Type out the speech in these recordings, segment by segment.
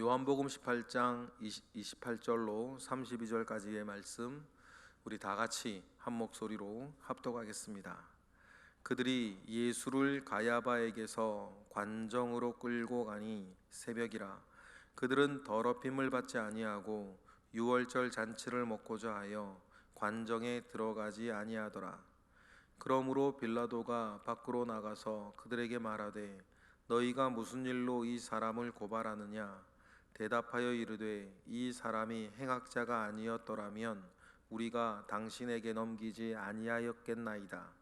요한복음 18장 28절로 32절까지의 말씀 우리 다 같이 한 목소리로 합독하겠습니다. 그들이 예수를 가야바에게서 관정으로 끌고 가니 새벽이라. 그들은 더럽힘을 받지 아니하고 유월절 잔치를 먹고자 하여 관정에 들어가지 아니하더라. 그러므로 빌라도가 밖으로 나가서 그들에게 말하되 너희가 무슨 일로 이 사람을 고발하느냐? 대답하여 이르되 이 사람이 행악자가 아니었더라면 우리가 당신에게 넘기지 아니하였겠나이다.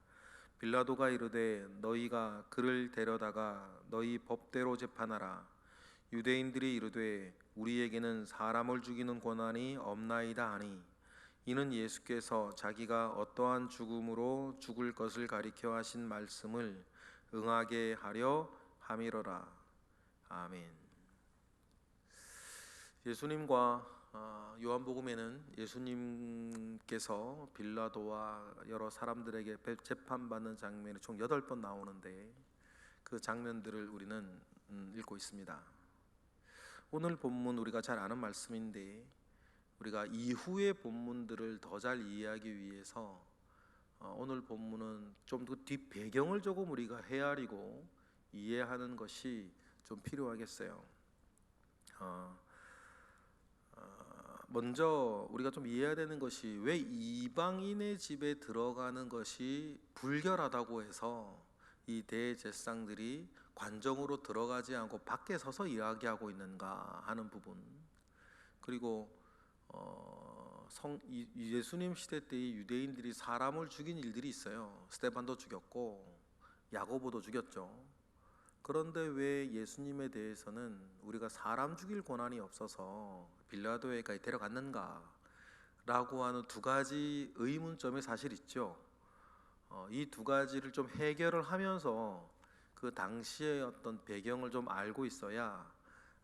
빌라도가 이르되 너희가 그를 데려다가 너희 법대로 재판하라. 유대인들이 이르되 우리에게는 사람을 죽이는 권한이 없나이다 하니 이는 예수께서 자기가 어떠한 죽음으로 죽을 것을 가리켜 하신 말씀을 응하게 하려 함이로라. 아멘. 예수님과 요한복음에는 예수님께서 빌라도와 여러 사람들에게 재판받는 장면이 총 8번 나오는데 그 장면들을 우리는 읽고 있습니다. 오늘 본문 우리가 잘 아는 말씀인데 우리가 이후의 본문들을 더 잘 이해하기 위해서 오늘 본문은 좀 더 뒷 배경을 조금 우리가 헤아리고 이해하는 것이 좀 필요하겠어요. 먼저 우리가 좀 이해해야 되는 것이 왜 이방인의 집에 들어가는 것이 불결하다고 해서 이 대제사장들이 관정으로 들어가지 않고 밖에 서서 이야기하고 있는가 하는 부분, 그리고 예수님 시대 때의 유대인들이 사람을 죽인 일들이 있어요. 스데반도 죽였고 야고보도 죽였죠. 그런데 왜 예수님에 대해서는 우리가 사람 죽일 권한이 없어서 빌라도에까지 데려갔는가 라고 하는 두 가지 의문점이 사실 있죠. 이 두 가지를 좀 해결을 하면서 그 당시의 어떤 배경을 좀 알고 있어야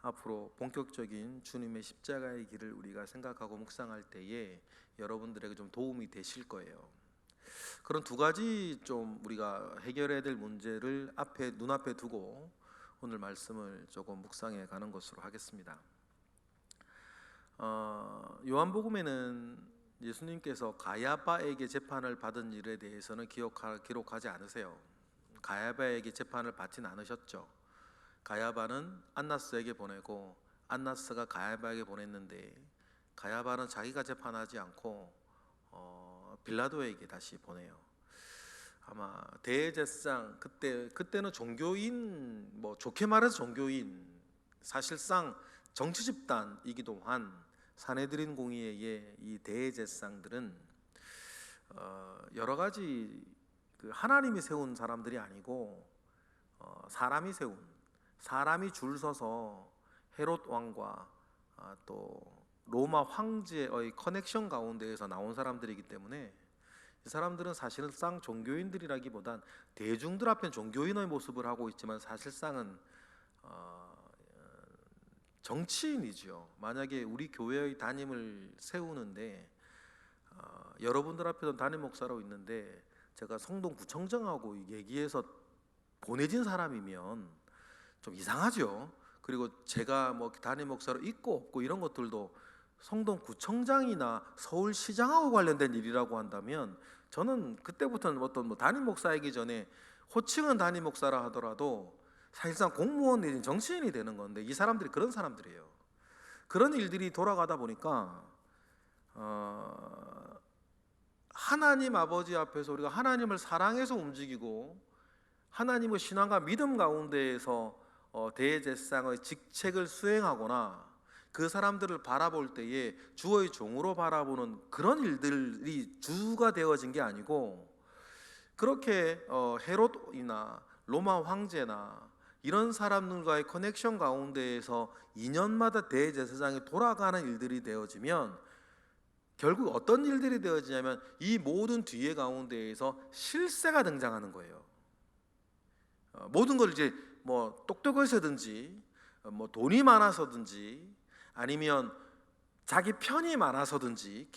앞으로 본격적인 주님의 십자가의 길을 우리가 생각하고 묵상할 때에 여러분들에게 좀 도움이 되실 거예요. 그런 두 가지 좀 우리가 해결해야 될 문제를 눈앞에 두고 오늘 말씀을 조금 묵상해 가는 것으로 하겠습니다. 요한복음에는 예수님께서 가야바에게 재판을 받은 일에 대해서는 기록하지 않으세요. 가야바에게 재판을 받진 않으셨죠. 가야바는 안나스에게 보내고 안나스가 가야바에게 보냈는데 가야바는 자기가 재판하지 않고 빌라도에게 다시 보내요. 아마 대제사장 그때는 종교인, 좋게 말해서 종교인, 사실상 정치 집단이기도 한 사내드린 공의회의 이 대제사장들은 여러 가지 하나님이 세운 사람들이 아니고 사람이 줄 서서 헤롯 왕과 또 로마 황제의 커넥션 가운데에서 나온 사람들이기 때문에 이 사람들은 사실상 종교인들이라기보단 대중들 앞엔 종교인의 모습을 하고 있지만 사실상은 정치인이죠. 만약에 우리 교회의 담임을 세우는데 여러분들 앞에서 담임 목사로 있는데 제가 성동구청장하고 얘기해서 보내진 사람이면 좀 이상하죠. 그리고 제가 담임 목사로 있고 없고 이런 것들도 성동구청장이나 서울시장하고 관련된 일이라고 한다면 저는 그때부터는 어떤 담임 목사이기 전에 호칭은 담임 목사라 하더라도 사실상 공무원이 정치인이 되는 건데 이 사람들이 그런 사람들이에요. 그런 일들이 돌아가다 보니까 하나님 아버지 앞에서 우리가 하나님을 사랑해서 움직이고 하나님의 신앙과 믿음 가운데에서 대제사장의 직책을 수행하거나 그 사람들을 바라볼 때에 주의 종으로 바라보는 그런 일들이 주가 되어진 게 아니고 그렇게 헤롯이나 로마 황제나 이런 사람들과의 커넥션 가운데에서 2년마다 대제사장이 돌아가는 일들이 되어지면 결국 어떤 일들이 되어지냐면 이 모든 뒤에 가운데에서 실세가 등장하는 거예요. 모든 걸 이제 똑똑해서든지 돈이 많아서든지 아니면 자기 편이 많아서든지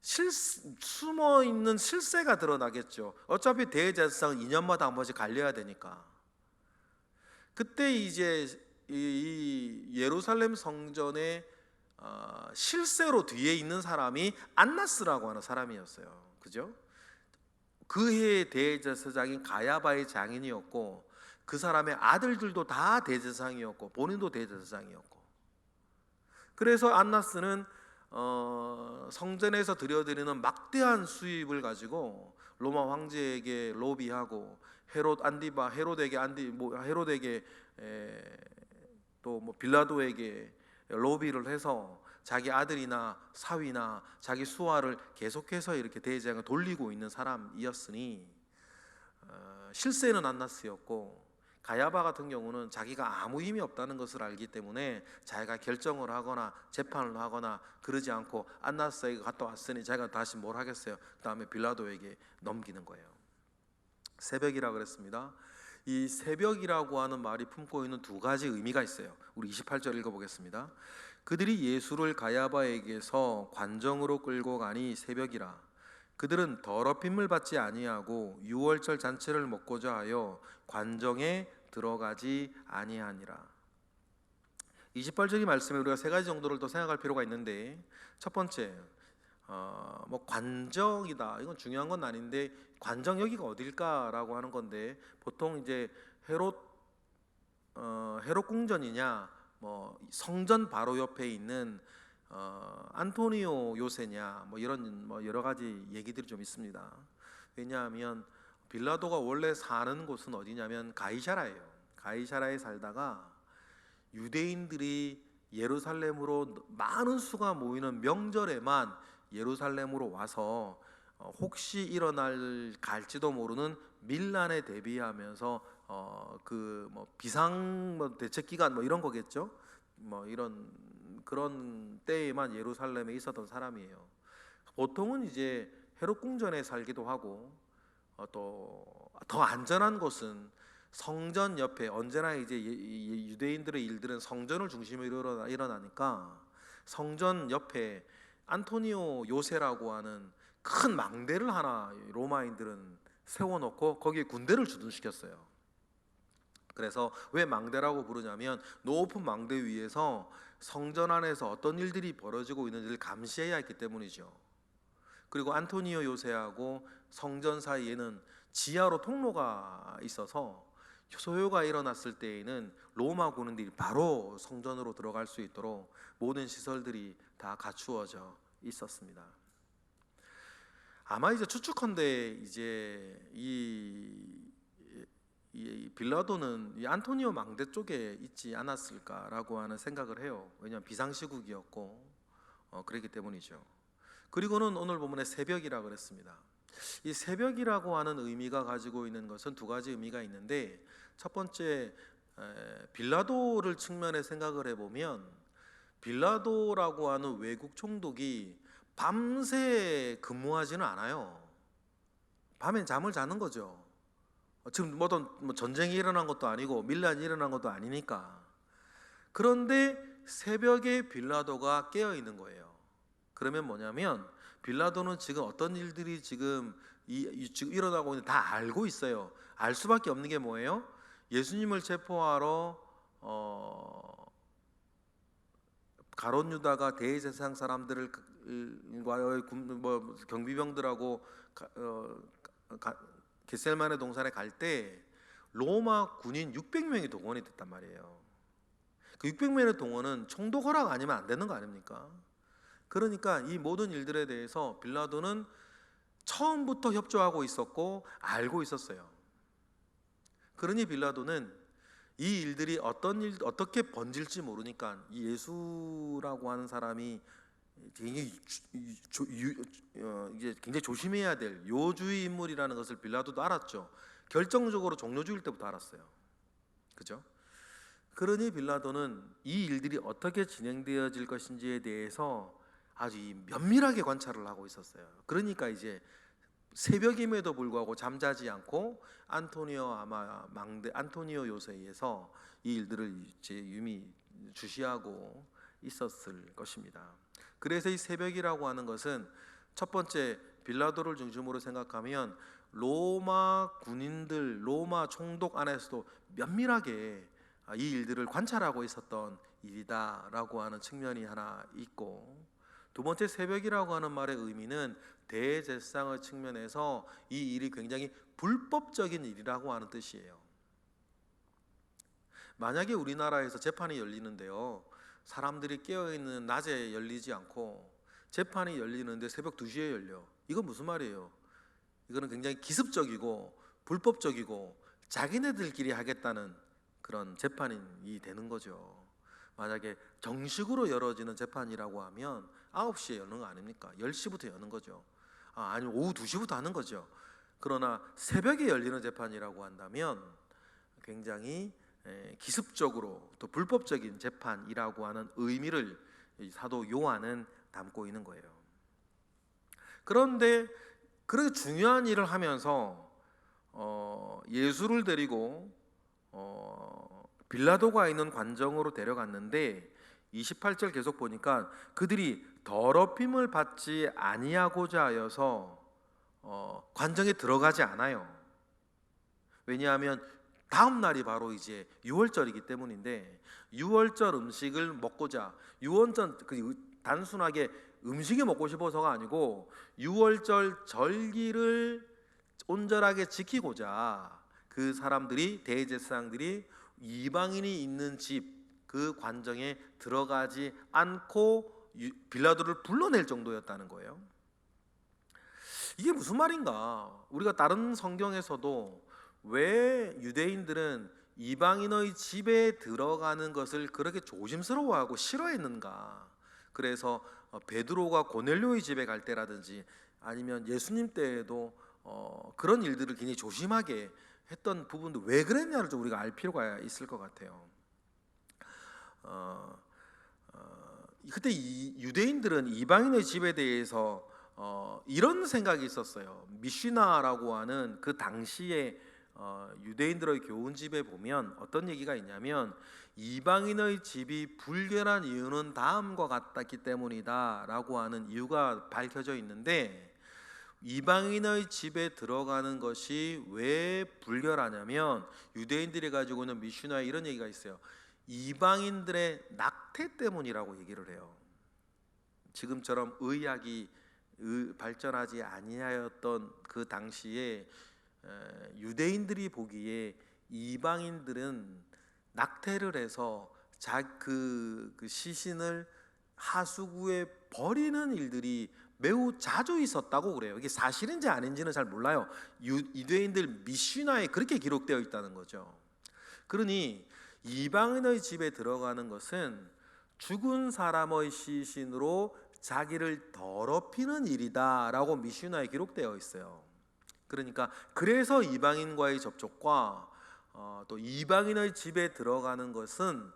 숨어 있는 실세가 드러나겠죠. 어차피 대제사장은 2년마다 한 번씩 갈려야 되니까. 그때 이제 이 예루살렘 성전의 실세로 뒤에 있는 사람이 안나스라고 하는 사람이었어요. 그죠? 그 해의 대제사장인 가야바의 장인이었고, 그 사람의 아들들도 다 대제사장이었고, 본인도 대제사장이었고, 그래서 안나스는 성전에서 드려드리는 막대한 수입을 가지고 로마 황제에게 로비하고, 헤롯 안디바 헤롯에게 또 뭐 빌라도에게 로비를 해서 자기 아들이나 사위나 자기 수하를 계속해서 이렇게 대제사장을 돌리고 있는 사람이었으니, 실세는 안나스였고, 가야바 같은 경우는 자기가 아무 힘이 없다는 것을 알기 때문에 자기가 결정을 하거나 재판을 하거나 그러지 않고, 안나스에게 갔다 왔으니 자기가 다시 뭘 하겠어요. 그 다음에 빌라도에게 넘기는 거예요. 새벽이라 그랬습니다. 이 새벽이라고 하는 말이 품고 있는 두 가지 의미가 있어요. 우리 28절 읽어보겠습니다. 그들이 예수를 가야바에게서 관정으로 끌고 가니 새벽이라. 그들은 더럽힘을 받지 아니하고 유월절 잔치를 먹고자 하여 관정에 들어가지 아니하니라. 28절의 말씀에 우리가 세 가지 정도를 더 생각할 필요가 있는데, 첫 번째, 뭐 관정이다, 이건 중요한 건 아닌데 관정 여기가 어딜까라고 하는 건데, 보통 이제 헤롯 궁전이냐, 뭐 성전 바로 옆에 있는 안토니오 요새냐, 뭐 이런 뭐 여러 가지 얘기들이 좀 있습니다. 왜냐하면 빌라도가 원래 사는 곳은 어디냐면 가이사라예요. 가이사라에 살다가 유대인들이 예루살렘으로 많은 수가 모이는 명절에만 예루살렘으로 와서 혹시 갈지도 모르는 밀란에 대비하면서 그 뭐 비상 뭐 대책 기간 뭐 이런 거겠죠. 뭐 이런 그런 때에만 예루살렘에 있었던 사람이에요. 보통은 이제 헤롯 궁전에 살기도 하고, 또 더 안전한 곳은 성전 옆에, 언제나 이제 유대인들의 일들은 성전을 중심으로 일어나니까 성전 옆에 안토니오 요새라고 하는 큰 망대를 하나 로마인들은 세워놓고 거기에 군대를 주둔시켰어요. 그래서 왜 망대라고 부르냐면, 높은 망대 위에서 성전 안에서 어떤 일들이 벌어지고 있는지를 감시해야 했기 때문이죠. 그리고 안토니오 요새하고 성전 사이에는 지하로 통로가 있어서 소요가 일어났을 때에는 로마 군인들이 바로 성전으로 들어갈 수 있도록 모든 시설들이 다 갖추어져 있었습니다. 아마 이제 추측컨대 이제 이 빌라도는 이 안토니오 망대 쪽에 있지 않았을까라고 하는 생각을 해요. 왜냐하면 비상시국이었고 그렇기 때문이죠. 그리고는 오늘 본문에 새벽이라 그랬습니다. 이 새벽이라고 하는 의미가 가지고 있는 것은 두 가지 의미가 있는데, 첫 번째, 빌라도를 측면에 생각을 해보면 빌라도라고 하는 외국 총독이 밤새 근무하지는 않아요. 밤엔 잠을 자는 거죠. 지금 뭐 전쟁이 일어난 것도 아니고 밀란이 일어난 것도 아니니까. 그런데 새벽에 빌라도가 깨어 있는 거예요. 그러면 뭐냐면 빌라도는 지금 어떤 일들이 지금 일어나고 있는지 다 알고 있어요. 알 수밖에 없는 게 뭐예요? 예수님을 체포하러 가롯 유다가 대제사장 사람들과의 뭐 경비병들하고 겟셀만의 동산에 갈 때 로마 군인 600명이 동원이 됐단 말이에요. 그 600명의 동원은 총독 허락 아니면 안 되는 거 아닙니까? 그러니까 이 모든 일들에 대해서 빌라도는 처음부터 협조하고 있었고 알고 있었어요. 그러니 빌라도는 이 일들이 어떻게 번질지 모르니까 이 예수라고 하는 사람이 굉장히 조심해야 될 요주의 인물이라는 것을 빌라도도 알았죠. 결정적으로 종료주일 때부터 알았어요. 그죠? 그러니 빌라도는 이 일들이 어떻게 진행되어질 것인지에 대해서 아주 면밀하게 관찰을 하고 있었어요. 그러니까 이제 새벽임에도 불구하고 잠자지 않고 안토니오 요새에서 이 일들을 이제 유미 주시하고 있었을 것입니다. 그래서 이 새벽이라고 하는 것은 첫 번째, 빌라도를 중심으로 생각하면 로마 군인들, 로마 총독 안에서도 면밀하게 이 일들을 관찰하고 있었던 일이다라고 하는 측면이 하나 있고, 두 번째 새벽이라고 하는 말의 의미는 대제사장의 측면에서 이 일이 굉장히 불법적인 일이라고 하는 뜻이에요. 만약에 우리나라에서 재판이 열리는데요, 사람들이 깨어있는 낮에 열리지 않고 재판이 열리는데 새벽 2시에 열려. 이건 무슨 말이에요? 이거는 굉장히 기습적이고 불법적이고 자기네들끼리 하겠다는 그런 재판이 되는 거죠. 만약에 정식으로 열어지는 재판이라고 하면 9시에 여는 거 아닙니까? 10시부터 여는 거죠. 아니면 오후 2시부터 하는 거죠. 그러나 새벽에 열리는 재판이라고 한다면 굉장히 기습적으로 또 불법적인 재판이라고 하는 의미를 사도 요한은 담고 있는 거예요. 그런데 그렇게 중요한 일을 하면서 예수를 데리고 빌라도가 있는 관정으로 데려갔는데 28절 계속 보니까 그들이 더럽힘을 받지 아니하고자 하여서 관정에 들어가지 않아요. 왜냐하면 다음 날이 바로 이제 유월절이기 때문인데, 유월절 음식을 먹고자, 유월절 단순하게 음식이 먹고 싶어서가 아니고 유월절 절기를 온전하게 지키고자 그 사람들이, 대제사장들이 이방인이 있는 집 그 관정에 들어가지 않고 빌라도를 불러낼 정도였다는 거예요. 이게 무슨 말인가? 우리가 다른 성경에서도 왜 유대인들은 이방인의 집에 들어가는 것을 그렇게 조심스러워하고 싫어했는가? 그래서 베드로가 고넬료의 집에 갈 때라든지 아니면 예수님 때에도 그런 일들을 굉장히 조심하게 했던 부분도 왜 그랬냐를 좀 우리가 알 필요가 있을 것 같아요. 그때 이 유대인들은 이방인의 집에 대해서 이런 생각이 있었어요. 미시나라고 하는 그 당시에 유대인들의 교훈집에 보면 어떤 얘기가 있냐면, 이방인의 집이 불결한 이유는 다음과 같았기 때문이다 라고 하는 이유가 밝혀져 있는데, 이방인의 집에 들어가는 것이 왜 불결하냐면, 유대인들이 가지고 있는 미슈나에 이런 얘기가 있어요. 이방인들의 낙태 때문이라고 얘기를 해요. 지금처럼 의학이 발전하지 아니하였던 그 당시에 유대인들이 보기에 이방인들은 낙태를 해서 그 시신을 하수구에 버리는 일들이 매우 자주 있었다고 그래요. 이게 사실인지 아닌지는 잘 몰라요. 유대인들 미시나에 그렇게 기록되어 있다는 거죠. 그러니 이방인의 집에 들어가는 것은 죽은 사람의 시신으로 자기를 더럽히는 일이다 라고 미시나에 기록되어 있어요. 그러니까 그래서 이방인과의 접촉과 또 이방인의 집에 들어가는 것은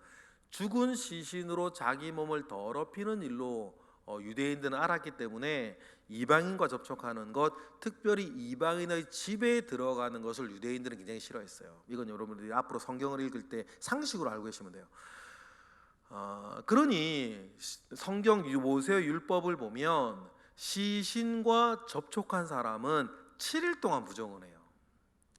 죽은 시신으로 자기 몸을 더럽히는 일로 유대인들은 알았기 때문에 이방인과 접촉하는 것, 특별히 이방인의 집에 들어가는 것을 유대인들은 굉장히 싫어했어요. 이건 여러분들이 앞으로 성경을 읽을 때 상식으로 알고 계시면 돼요. 그러니 성경 모세의 율법을 보면 시신과 접촉한 사람은 7일 동안 부정을 해요.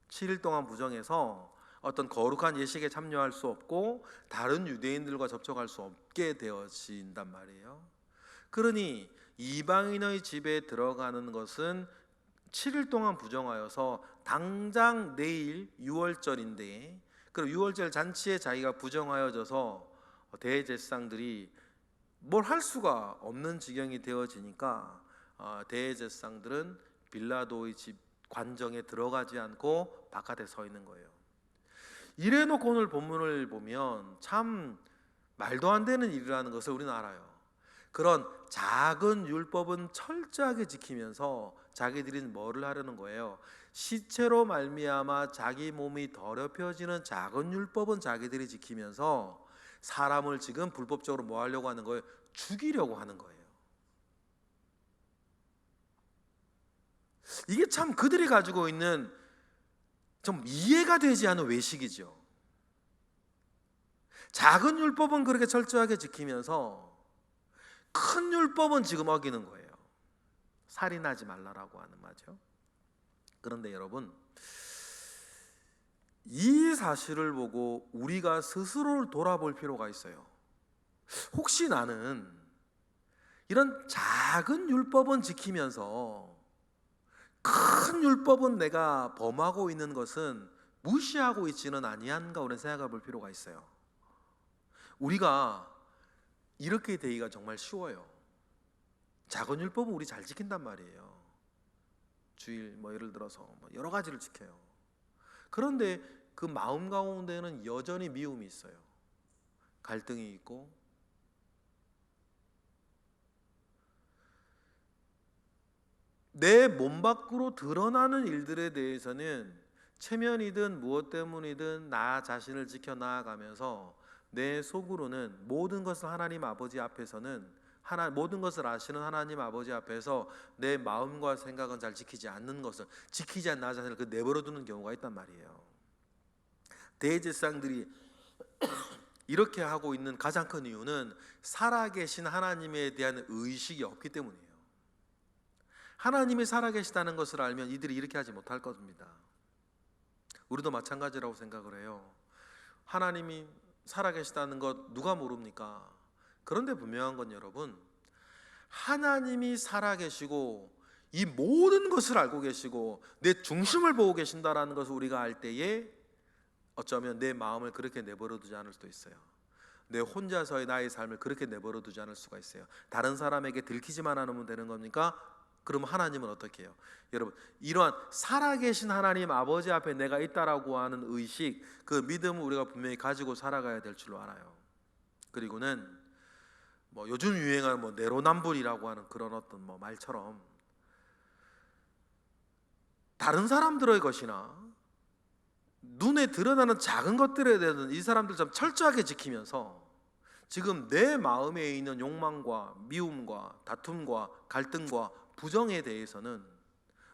7일 동안 부정해서 어떤 거룩한 예식에 참여할 수 없고 다른 유대인들과 접촉할 수 없게 되어진단 말이에요. 그러니 이방인의 집에 들어가는 것은 7일 동안 부정하여서 당장 내일 유월절인데, 그럼 유월절 잔치에 자기가 부정하여져서 대제사장들이 뭘 할 수가 없는 지경이 되어지니까 대제사장들은 빌라도의 집 관정에 들어가지 않고 바깥에 서 있는 거예요. 이래놓고 오늘 본문을 보면 참 말도 안 되는 일이라는 것을 우리는 알아요. 그런 작은 율법은 철저하게 지키면서 자기들이 뭐를 하려는 거예요? 시체로 말미암아 자기 몸이 더럽혀지는 작은 율법은 자기들이 지키면서 사람을 지금 불법적으로 뭐 하려고 하는 거예요? 죽이려고 하는 거예요. 이게 참 그들이 가지고 있는 좀 이해가 되지 않는 외식이죠. 작은 율법은 그렇게 철저하게 지키면서 큰 율법은 지금 어기는 거예요. 살인하지 말라라고 하는 말이죠. 그런데 여러분, 이 사실을 보고 우리가 스스로를 돌아볼 필요가 있어요. 혹시 나는 이런 작은 율법은 지키면서 큰 율법은 내가 범하고 있는 것은 무시하고 있지는 아니한가 우리는 생각해 볼 필요가 있어요. 우리가 이렇게 되기가 정말 쉬워요. 작은 율법은 우리 잘 지킨단 말이에요. 주일 예를 들어서 여러 가지를 지켜요. 그런데 그 마음 가운데는 여전히 미움이 있어요. 갈등이 있고, 내 몸 밖으로 드러나는 일들에 대해서는 체면이든 무엇 때문이든 나 자신을 지켜 나아가면서 내 속으로는 모든 것을 하나님 아버지 앞에서는 모든 것을 아시는 하나님 아버지 앞에서 내 마음과 생각은 잘 지키지 않는 것을, 지키지 않는 나 자신을 내버려 두는 경우가 있단 말이에요. 대제사장들이 이렇게 하고 있는 가장 큰 이유는 살아계신 하나님에 대한 의식이 없기 때문이에요. 하나님이 살아계시다는 것을 알면 이들이 이렇게 하지 못할 겁니다. 우리도 마찬가지라고 생각을 해요. 하나님이 살아계시다는 것 누가 모릅니까? 그런데 분명한 건 여러분, 하나님이 살아계시고 이 모든 것을 알고 계시고 내 중심을 보고 계신다라는 것을 우리가 알 때에 어쩌면 내 마음을 그렇게 내버려 두지 않을 수도 있어요. 내 혼자서의 나의 삶을 그렇게 내버려 두지 않을 수가 있어요. 다른 사람에게 들키지만 않으면 되는 겁니까? 그럼 하나님은 어떻게 해요? 여러분, 이러한 살아계신 하나님 아버지 앞에 내가 있다라고 하는 의식, 그 믿음을 우리가 분명히 가지고 살아가야 될 줄로 알아요. 그리고는 요즘 유행하는 내로남불이라고 하는 그런 어떤 말처럼 다른 사람들의 것이나 눈에 드러나는 작은 것들에 대해서는 이 사람들 좀 철저하게 지키면서 지금 내 마음에 있는 욕망과 미움과 다툼과 갈등과 부정에 대해서는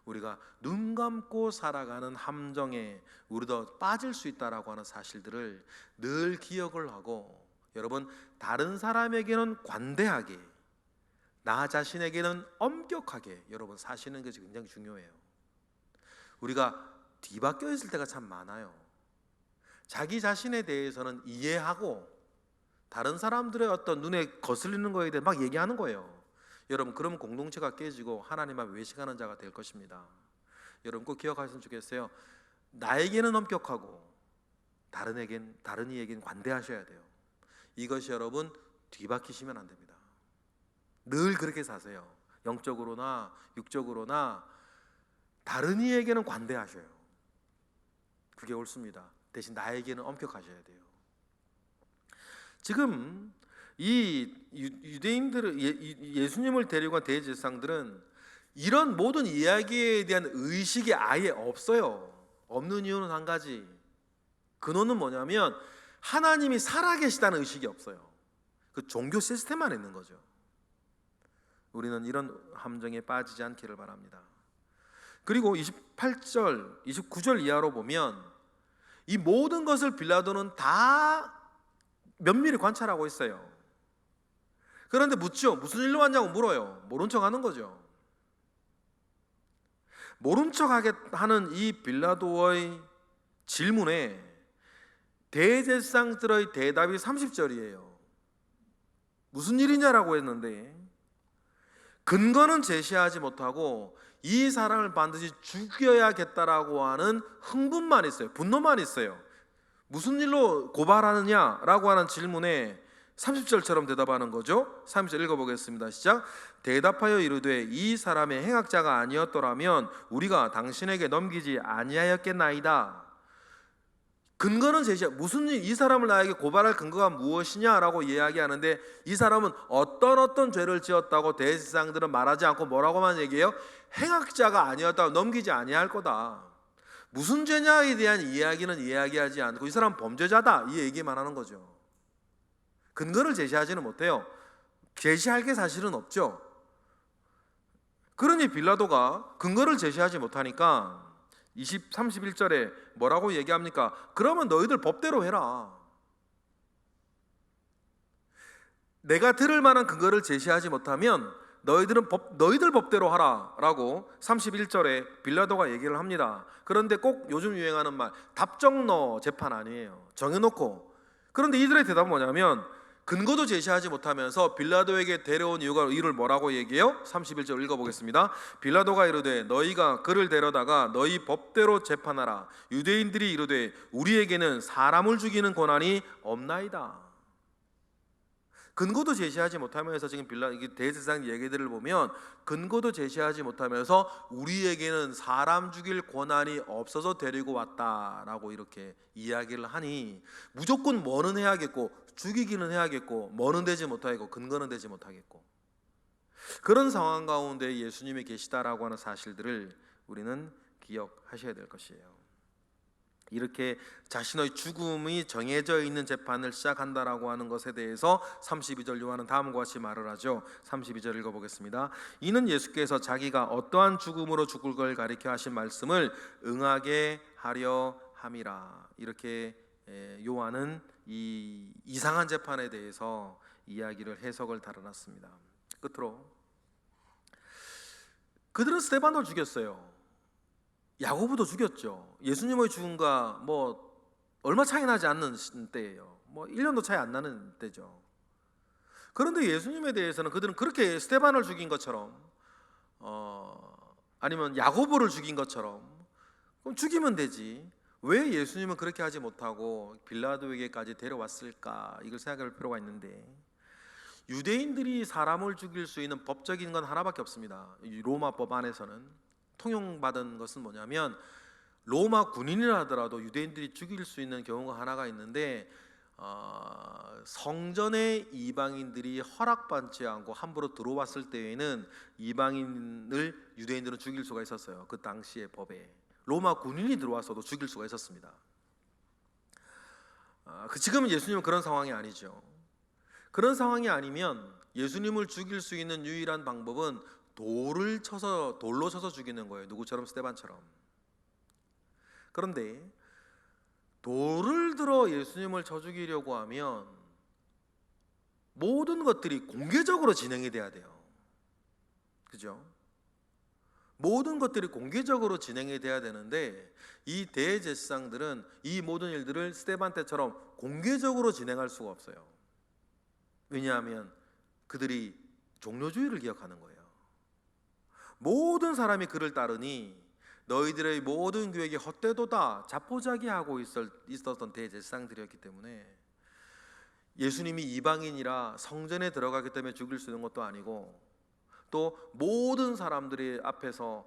우리가 눈 감고 살아가는 함정에 우리도 빠질 수 있다라고 하는 사실들을 늘 기억을 하고, 여러분, 다른 사람에게는 관대하게, 나 자신에게는 엄격하게 여러분 사시는 것이 굉장히 중요해요. 우리가 뒤바뀌어 있을 때가 참 많아요. 자기 자신에 대해서는 이해하고 다른 사람들의 어떤 눈에 거슬리는 거에 대해 막 얘기하는 거예요. 여러분, 그러면 공동체가 깨지고 하나님 앞에 외식하는 자가 될 것입니다. 여러분 꼭 기억하시면 좋겠어요. 나에게는 엄격하고 다른 이에게는 관대하셔야 돼요. 이것이 여러분 뒤바뀌시면 안 됩니다. 늘 그렇게 사세요. 영적으로나 육적으로나 다른 이에게는 관대하셔요. 그게 옳습니다. 대신 나에게는 엄격하셔야 돼요. 지금 이 유대인들은 예수님을 데리고 간 대제사장들은 이런 모든 이야기에 대한 의식이 아예 없어요. 없는 이유는 한 가지, 근원은 뭐냐면 하나님이 살아계시다는 의식이 없어요. 그 종교 시스템만 있는 거죠. 우리는 이런 함정에 빠지지 않기를 바랍니다. 그리고 28절, 29절 이하로 보면 이 모든 것을 빌라도는 다 면밀히 관찰하고 있어요. 그런데 묻죠. 무슨 일로 왔냐고 물어요. 모른 척 하는 거죠. 모른 척 하는 이 빌라도의 질문에 대제사장들의 대답이 30절이에요. 무슨 일이냐라고 했는데 근거는 제시하지 못하고 이 사람을 반드시 죽여야겠다라고 하는 흥분만 있어요. 분노만 있어요. 무슨 일로 고발하느냐라고 하는 질문에 30절처럼 대답하는 거죠. 30절 읽어보겠습니다. 시작. 대답하여 이르되 이 사람의 행악자가 아니었더라면 우리가 당신에게 넘기지 아니하였겠나이다. 근거는 무슨 일, 이 사람을 나에게 고발할 근거가 무엇이냐라고 이야기하는데 이 사람은 어떤 죄를 지었다고 대제사장들은 말하지 않고 뭐라고만 얘기해요? 행악자가 아니었다고 넘기지 아니할 거다. 무슨 죄냐에 대한 이야기는 이야기하지 않고 이 사람은 범죄자다 이 얘기만 하는 거죠. 근거를 제시하지는 못해요. 제시할 게 사실은 없죠. 그러니 빌라도가 근거를 제시하지 못하니까 31절에 뭐라고 얘기합니까? 그러면 너희들 법대로 해라. 내가 들을 만한 근거를 제시하지 못하면 너희들 법대로 하라라고 31절에 빌라도가 얘기를 합니다. 그런데 꼭 요즘 유행하는 말, 답정너 재판 아니에요. 정해놓고. 그런데 이들의 대답은 뭐냐면 근거도 제시하지 못하면서 빌라도에게 데려온 이유를 뭐라고 얘기해요? 31절 읽어보겠습니다. 빌라도가 이르되 너희가 그를 데려다가 너희 법대로 재판하라. 유대인들이 이르되 우리에게는 사람을 죽이는 권한이 없나이다. 근거도 제시하지 못하면서 지금 대제사장 얘기들을 보면 근거도 제시하지 못하면서 우리에게는 사람 죽일 권한이 없어서 데리고 왔다라고 이렇게 이야기를 하니 무조건 뭐는 해야겠고 죽이기는 해야겠고 뭐는 되지 못하겠고 근거는 되지 못하겠고 그런 상황 가운데 예수님이 계시다라고 하는 사실들을 우리는 기억하셔야 될 것이에요. 이렇게 자신의 죽음이 정해져 있는 재판을 시작한다라고 하는 것에 대해서 32절 요한은 다음과 같이 말을 하죠. 32절 읽어보겠습니다. 이는 예수께서 자기가 어떠한 죽음으로 죽을 걸 가리켜 하신 말씀을 응하게 하려 함이라. 이렇게 요한은 이 이상한 재판에 대해서 이야기를 해석을 달아놨습니다. 끝으로 그들은 스데반을 죽였어요. 야고보도 죽였죠. 예수님의 죽음과 얼마 차이 나지 않는 때예요. 1년도 차이 안 나는 때죠. 그런데 예수님에 대해서는 그들은 그렇게 스데반을 죽인 것처럼 아니면 야고보를 죽인 것처럼 그럼 죽이면 되지. 왜 예수님은 그렇게 하지 못하고 빌라도에게까지 데려왔을까? 이걸 생각할 필요가 있는데 유대인들이 사람을 죽일 수 있는 법적인 건 하나밖에 없습니다. 로마법 안에서는 통용받은 것은 뭐냐면 로마 군인이라 하더라도 유대인들이 죽일 수 있는 경우가 하나가 있는데 성전에 이방인들이 허락받지 않고 함부로 들어왔을 때에는 이방인을 유대인들은 죽일 수가 있었어요. 그 당시의 법에 로마 군인이 들어와서도 죽일 수가 있었습니다. 지금은 예수님은 그런 상황이 아니죠. 그런 상황이 아니면 예수님을 죽일 수 있는 유일한 방법은 돌로 쳐서 죽이는 거예요. 누구처럼? 스데반처럼. 그런데 돌을 들어 예수님을 쳐 죽이려고 하면 모든 것들이 공개적으로 진행이 돼야 돼요. 그죠? 모든 것들이 공개적으로 진행이 돼야 되는데 이 대제사장들은 이 모든 일들을 스데반 때처럼 공개적으로 진행할 수가 없어요. 왜냐하면 그들이 종료주의를 기억하는 거예요. 모든 사람이 그를 따르니 너희들의 모든 계획이 헛되도다 자포자기하고 있었던 대제사장들이었기 때문에 예수님이 이방인이라 성전에 들어가기 때문에 죽일 수 있는 것도 아니고 또 모든 사람들이 앞에서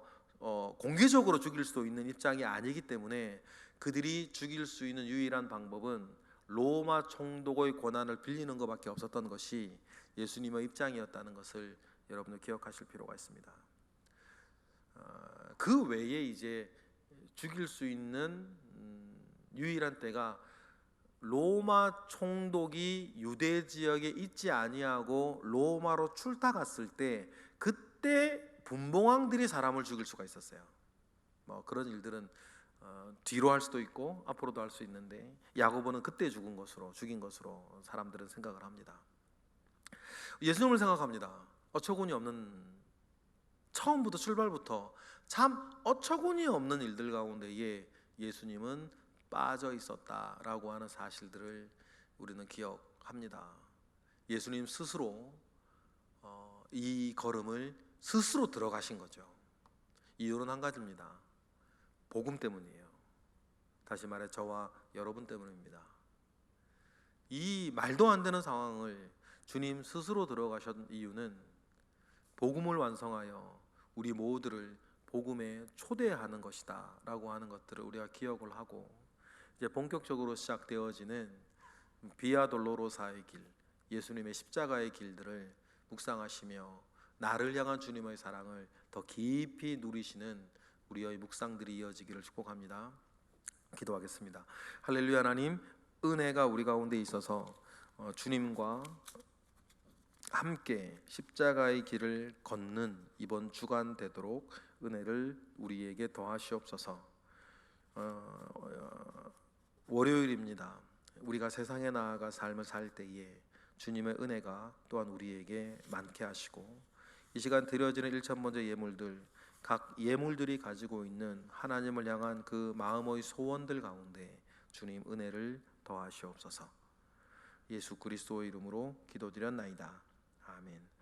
공개적으로 죽일 수도 있는 입장이 아니기 때문에 그들이 죽일 수 있는 유일한 방법은 로마 총독의 권한을 빌리는 것밖에 없었던 것이 예수님의 입장이었다는 것을 여러분들 기억하실 필요가 있습니다. 그 외에 이제 죽일 수 있는 유일한 때가 로마 총독이 유대 지역에 있지 아니하고 로마로 출타 갔을 때 그때 분봉왕들이 사람을 죽일 수가 있었어요. 그런 일들은 뒤로 할 수도 있고 앞으로도 할 수 있는데 야고보는 그때 죽인 것으로 사람들은 생각을 합니다. 예수님을 생각합니다. 어처구니 없는 처음부터 출발부터 참 어처구니 없는 일들 가운데에 예수님은 빠져 있었다라고 하는 사실들을 우리는 기억합니다. 예수님 스스로 이 걸음을 스스로 들어가신 거죠. 이유는 한 가지입니다. 복음 때문이에요. 다시 말해 저와 여러분 때문입니다. 이 말도 안 되는 상황을 주님 스스로 들어가신 이유는 복음을 완성하여 우리 모두를 복음에 초대하는 것이다 라고 하는 것들을 우리가 기억을 하고 이제 본격적으로 시작되어지는 비아 돌로로사의 길, 예수님의 십자가의 길들을 묵상하시며 나를 향한 주님의 사랑을 더 깊이 누리시는 우리의 묵상들이 이어지기를 축복합니다. 기도하겠습니다. 할렐루야. 하나님, 은혜가 우리 가운데 있어서 주님과 함께 십자가의 길을 걷는 이번 주간 되도록 은혜를 우리에게 더하시옵소서. 월요일입니다. 우리가 세상에 나아가 삶을 살 때에 주님의 은혜가 또한 우리에게 많게 하시고 이 시간 드려지는 일천번째 예물들, 각 예물들이 가지고 있는 하나님을 향한 그 마음의 소원들 가운데 주님 은혜를 더하시옵소서. 예수 그리스도의 이름으로 기도드렸나이다. 아멘.